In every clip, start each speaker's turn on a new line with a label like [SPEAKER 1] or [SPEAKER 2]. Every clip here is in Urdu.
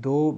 [SPEAKER 1] 2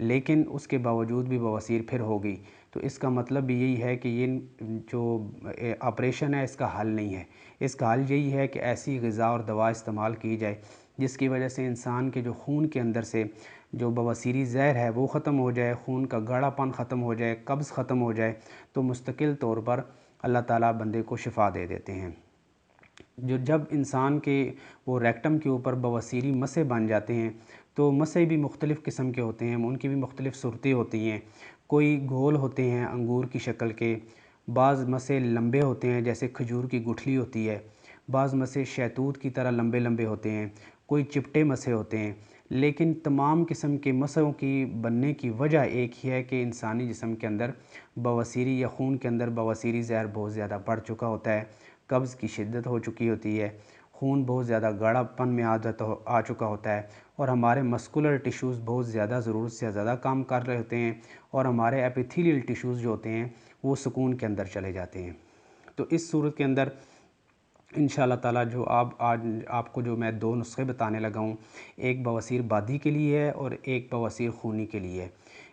[SPEAKER 1] لیکن اس کے باوجود بھی بواسیر پھر ہو گئی، تو اس کا مطلب بھی یہی ہے کہ یہ جو آپریشن ہے اس کا حل نہیں ہے۔ اس کا حل یہی ہے کہ ایسی غذا اور دوا استعمال کی جائے جس کی وجہ سے انسان کے جو خون کے اندر سے جو بواسیری زہر ہے وہ ختم ہو جائے، خون کا گاڑھا پن ختم ہو جائے، قبض ختم ہو جائے، تو مستقل طور پر اللہ تعالیٰ بندے کو شفا دے دیتے ہیں۔ جب انسان کے وہ ریکٹم کے اوپر بواسیری مسے بن جاتے ہیں تو مسے بھی مختلف قسم کے ہوتے ہیں، ان کی بھی مختلف صورتیں ہوتی ہیں۔ کوئی گول ہوتے ہیں انگور کی شکل کے، بعض مسے لمبے ہوتے ہیں جیسے کھجور کی گٹھلی ہوتی ہے، بعض مسے شہتوت کی طرح لمبے لمبے ہوتے ہیں، کوئی چپٹے مسے ہوتے ہیں۔ لیکن تمام قسم کے مسوں کی بننے کی وجہ ایک ہی ہے کہ انسانی جسم کے اندر بواسیری یا خون کے اندر بواسیری زہر بہت زیادہ بڑھ چکا ہوتا ہے، قبض کی شدت ہو چکی ہوتی ہے، خون بہت زیادہ گاڑھا پن میں آ چکا ہوتا ہے، اور ہمارے مسکولر ٹیشوز بہت زیادہ ضرورت سے زیادہ کام کر رہے ہوتے ہیں، اور ہمارے ایپیتھیلیل ٹیشوز جو ہوتے ہیں وہ سکون کے اندر چلے جاتے ہیں۔ تو اس صورت کے اندر انشاءاللہ تعالیٰ جو آج آپ کو جو میں 2 نسخے بتانے لگا ہوں، ایک بواسیر بادی کے لیے ہے اور ایک بواسیر خونی کے لیے ہے۔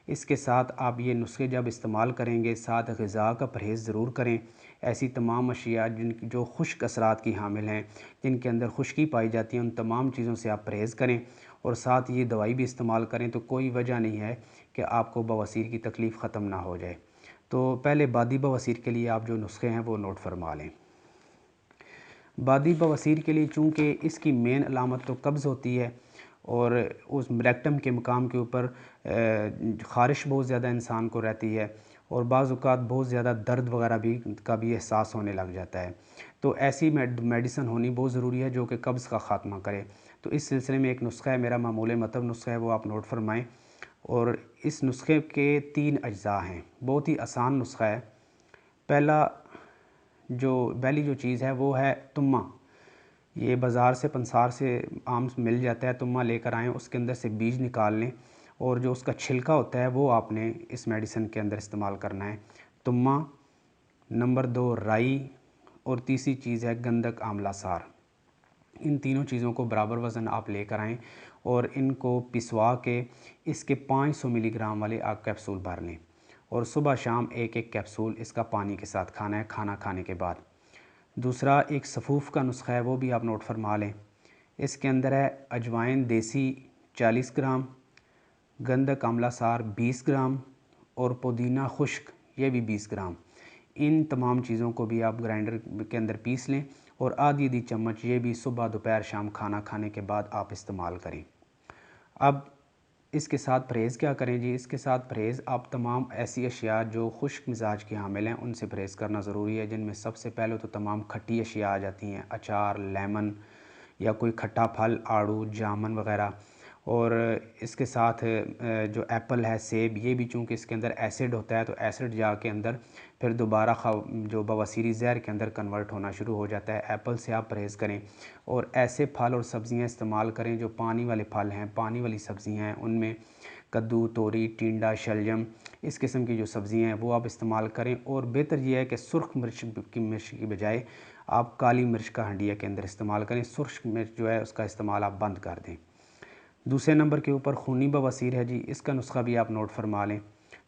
[SPEAKER 1] اس کے ساتھ آپ یہ نسخے جب استعمال کریں گے، ساتھ غذا کا پرہیز ضرور کریں۔ ایسی تمام اشیاء جو خشک اثرات کی حامل ہیں، جن کے اندر خشکی پائی جاتی ہے، ان تمام چیزوں سے آپ پرہیز کریں، اور ساتھ یہ دوائی بھی استعمال کریں، تو کوئی وجہ نہیں ہے کہ آپ کو بواسیر کی تکلیف ختم نہ ہو جائے۔ تو پہلے بادی بواسیر کے لیے آپ جو نسخے ہیں وہ نوٹ فرما لیں۔ بادی بواسیر کے لیے چونکہ اس کی مین علامت تو قبض ہوتی ہے، اور اس ریکٹم کے مقام کے اوپر خارش بہت زیادہ انسان کو رہتی ہے، اور بعض اوقات بہت زیادہ درد وغیرہ کا بھی احساس ہونے لگ جاتا ہے، تو ایسی میڈیسن ہونی بہت ضروری ہے جو کہ قبض کا خاتمہ کرے۔ تو اس سلسلے میں ایک نسخہ ہے میرا معمول مطب نسخہ ہے، وہ آپ نوٹ فرمائیں۔ اور اس نسخے کے 3 اجزاء ہیں، بہت ہی آسان نسخہ ہے۔ پہلی جو چیز ہے وہ ہے تمہ۔ یہ بازار سے پنسار سے عام مل جاتا ہے، تمہ لے کر آئیں، اس کے اندر سے بیج نکال لیں، اور جو اس کا چھلکا ہوتا ہے وہ آپ نے اس میڈیسن کے اندر استعمال کرنا ہے۔ تمہ، نمبر 2 رائی، اور تیسری چیز ہے گندک آملہ سار۔ ان تینوں چیزوں کو برابر وزن آپ لے کر آئیں، اور ان کو پسوا کے اس کے 500 ملی گرام والے آپ کیپسول بھر لیں، اور صبح شام ایک کیپسول اس کا پانی کے ساتھ کھانا ہے، کھانا کھانے کے بعد۔ دوسرا ایک سفوف کا نسخہ ہے، وہ بھی آپ نوٹ فرما لیں۔ اس کے اندر ہے اجوائن دیسی 40 گرام، گندک آملہ سار 20 گرام، اور پودینہ خشک یہ بھی 20 گرام۔ ان تمام چیزوں کو بھی آپ گرائنڈر کے اندر پیس لیں، اور آدھی چمچ یہ بھی صبح دوپہر شام کھانا کھانے کے بعد آپ استعمال کریں۔ اب اس کے ساتھ پرہیز کیا کریں جی؟ اس کے ساتھ پرہیز آپ تمام ایسی اشیاء جو خشک مزاج کی حامل ہیں ان سے پرہیز کرنا ضروری ہے، جن میں سب سے پہلے تو تمام کھٹی اشیاء آ جاتی ہیں، اچار، لیمن یا کوئی کھٹا پھل، آڑو، جامن وغیرہ، اور اس کے ساتھ جو ایپل ہے، سیب، یہ بھی چونکہ اس کے اندر ایسڈ ہوتا ہے تو ایسڈ جا کے اندر پھر دوبارہ جو بواسیری زہر کے اندر کنورٹ ہونا شروع ہو جاتا ہے۔ ایپل سے آپ پرہیز کریں، اور ایسے پھل اور سبزیاں استعمال کریں جو پانی والے پھل ہیں، پانی والی سبزیاں ہیں، ان میں کدو، توری، ٹینڈا، شلجم، اس قسم کی جو سبزیاں ہیں وہ آپ استعمال کریں۔ اور بہتر یہ ہے کہ سرخ مرچ کی بجائے آپ کالی مرچ کا ہنڈیا کے اندر استعمال کریں، سرخ مرچ جو ہے اس کا استعمال آپ بند کر دیں۔ دوسرے نمبر کے اوپر خونی بواسیر ہے جی، اس کا نسخہ بھی آپ نوٹ فرما لیں۔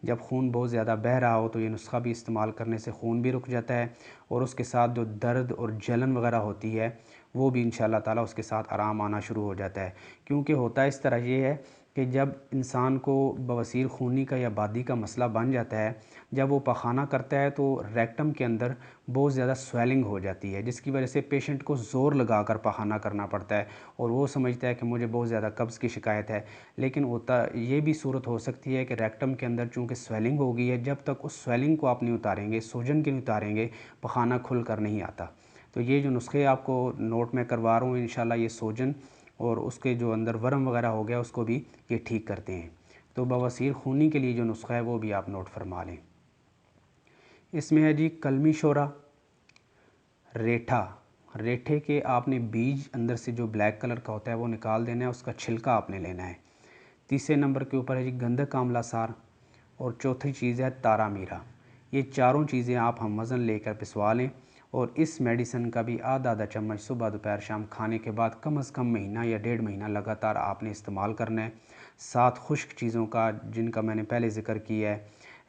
[SPEAKER 1] جب خون بہت زیادہ بہہ رہا ہو تو یہ نسخہ بھی استعمال کرنے سے خون بھی رک جاتا ہے، اور اس کے ساتھ جو درد اور جلن وغیرہ ہوتی ہے وہ بھی انشاءاللہ تعالیٰ اس کے ساتھ آرام آنا شروع ہو جاتا ہے۔ کیونکہ ہوتا اس طرح یہ ہے کہ جب انسان کو بواسیر خونی کا یا بادی کا مسئلہ بن جاتا ہے، جب وہ پخانہ کرتا ہے تو ریکٹم کے اندر بہت زیادہ سویلنگ ہو جاتی ہے، جس کی وجہ سے پیشنٹ کو زور لگا کر پخانہ کرنا پڑتا ہے، اور وہ سمجھتا ہے کہ مجھے بہت زیادہ قبض کی شکایت ہے۔ لیکن یہ بھی صورت ہو سکتی ہے کہ ریکٹم کے اندر چونکہ سویلنگ ہو گئی ہے، جب تک اس سویلنگ کو آپ نہیں اتاریں گے، سوجن کے نہیں اتاریں گے، پخانہ کھل کر نہیں آتا۔ تو یہ جو نسخے آپ کو نوٹ میں کروا رہا ہوں، انشاءاللہ یہ سوجن اور اس کے جو اندر ورم وغیرہ ہو گیا اس کو بھی یہ ٹھیک کرتے ہیں۔ تو بواسیر خونی کے لیے جو نسخہ ہے وہ بھی آپ نوٹ فرما لیں۔ اس میں ہے جی کلمی شورا، ریٹھا۔ ریٹھے کے آپ نے بیج اندر سے جو بلیک کلر کا ہوتا ہے وہ نکال دینا ہے، اس کا چھلکا آپ نے لینا ہے۔ تیسرے نمبر کے اوپر ہے جی گندک آملہ سار، اور چوتھی چیز ہے تارا میرا۔ یہ چاروں چیزیں آپ ہم وزن لے کر پسوا لیں، اور اس میڈیسن کا بھی آدھا چمچ صبح دوپہر شام کھانے کے بعد کم از کم مہینہ یا 1.5 مہینہ لگاتار آپ نے استعمال کرنا ہے۔ 7 خشک چیزوں کا جن کا میں نے پہلے ذکر کیا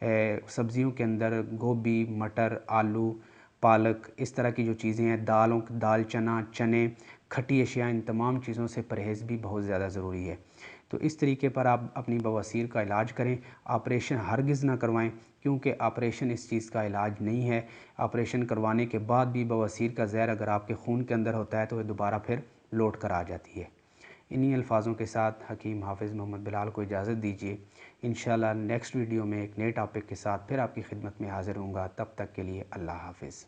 [SPEAKER 1] ہے، سبزیوں کے اندر گوبھی، مٹر، آلو، پالک، اس طرح کی جو چیزیں ہیں، دال چنا، چنے، کھٹی اشیاء، ان تمام چیزوں سے پرہیز بھی بہت زیادہ ضروری ہے۔ تو اس طریقے پر آپ اپنی بواسیر کا علاج کریں، آپریشن ہرگز نہ کروائیں، کیونکہ آپریشن اس چیز کا علاج نہیں ہے۔ آپریشن کروانے کے بعد بھی بواسیر کا زہر اگر آپ کے خون کے اندر ہوتا ہے تو وہ دوبارہ پھر لوٹ کر آ جاتی ہے۔ انہی الفاظوں کے ساتھ حکیم حافظ محمد بلال کو اجازت دیجیے۔ انشاءاللہ نیکسٹ ویڈیو میں ایک نئے ٹاپک کے ساتھ پھر آپ کی خدمت میں حاضر ہوں گا۔ تب تک کے لیے اللہ حافظ۔